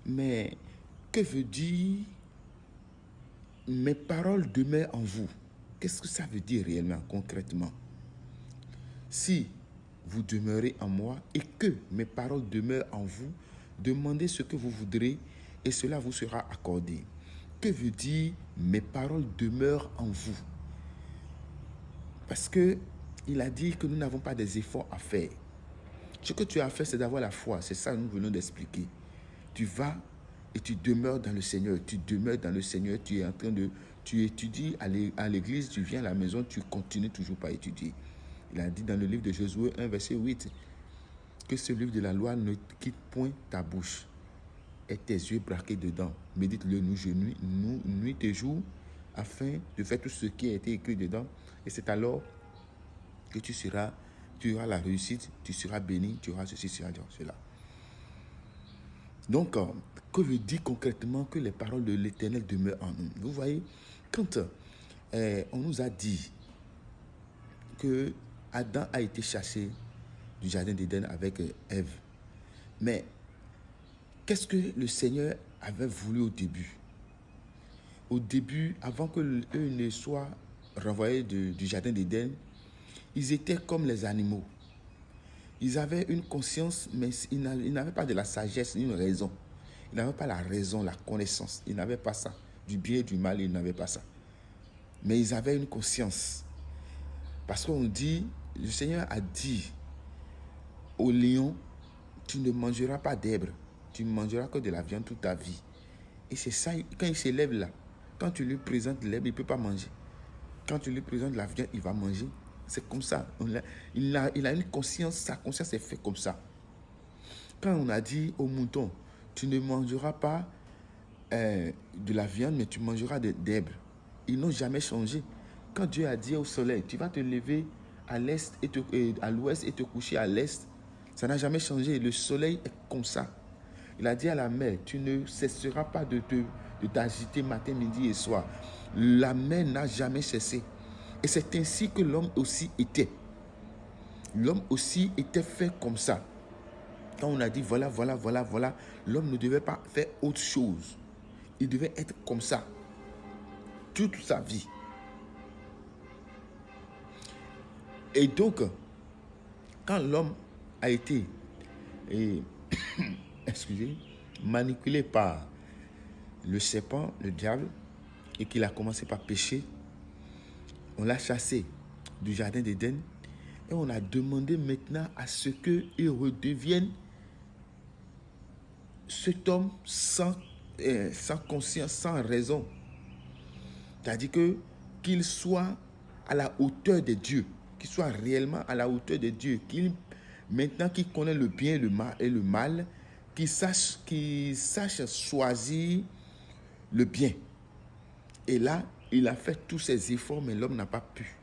Mais que veut dire mes paroles demeurent en vous? Qu'est-ce que ça veut dire réellement, concrètement? Si vous demeurez en moi et que mes paroles demeurent en vous, demandez ce que vous voudrez et cela vous sera accordé. Que veut dire mes paroles demeurent en vous? Parce que il a dit que nous n'avons pas des efforts à faire. Ce que tu as à faire, c'est d'avoir la foi. C'est ça que nous venons d'expliquer. Tu vas et tu demeures dans le Seigneur. Tu demeures dans le Seigneur. Tu es en train de... Tu étudies à l'église, tu viens à la maison, tu continues toujours par étudier. Il a dit dans le livre de Josué 1, verset 8, que ce livre de la loi ne quitte point ta bouche et tes yeux braqués dedans. Médite-le nuit et jour, afin de faire tout ce qui a été écrit dedans. Et c'est alors que tu auras la réussite, tu seras béni, tu auras ceci, tu auras cela. Donc, que veut dire concrètement que les paroles de l'Éternel demeurent en nous? Vous voyez, quand on nous a dit que Adam a été chassé du jardin d'Éden avec Ève, mais qu'est-ce que le Seigneur avait voulu au début? Au début, avant qu'eux ne soient renvoyés du jardin d'Éden, ils étaient comme les animaux. Ils avaient une conscience, mais ils n'avaient pas de la sagesse, ni une raison. Ils n'avaient pas la raison, la connaissance. Ils n'avaient pas ça. Du bien et du mal, ils n'avaient pas ça. Mais ils avaient une conscience. Parce qu'on dit, le Seigneur a dit au lion, tu ne mangeras pas d'herbe. Tu ne mangeras que de la viande toute ta vie. Et c'est ça, quand il s'élève là, quand tu lui présentes l'herbe, il ne peut pas manger. Quand tu lui présentes la viande, il va manger. C'est comme ça. Il a une conscience, sa conscience est faite comme ça. Quand on a dit au mouton, tu ne mangeras pas de la viande, mais tu mangeras d'herbe. Ils n'ont jamais changé. Quand Dieu a dit au soleil, tu vas te lever à l'est et à l'ouest et te coucher à l'est, ça n'a jamais changé. Le soleil est comme ça. Il a dit à la mer, tu ne cesseras pas de t'agiter matin, midi et soir. La mer n'a jamais cessé. Et c'est ainsi que l'homme aussi était. L'homme aussi était fait comme ça. Quand on a dit voilà, l'homme ne devait pas faire autre chose. Il devait être comme ça. Toute sa vie. Et donc, quand l'homme a été manipulé par le serpent, le diable, et qu'il a commencé par pécher, on l'a chassé du jardin d'Éden et on a demandé maintenant à ce qu'il redevienne cet homme sans conscience, sans raison. C'est-à-dire qu'il soit à la hauteur de Dieu, qu'il soit réellement à la hauteur de Dieu, maintenant qu'il connaît le bien et le mal, qu'il sache choisir le bien. Et là, il a fait tous ses efforts, mais l'homme n'a pas pu.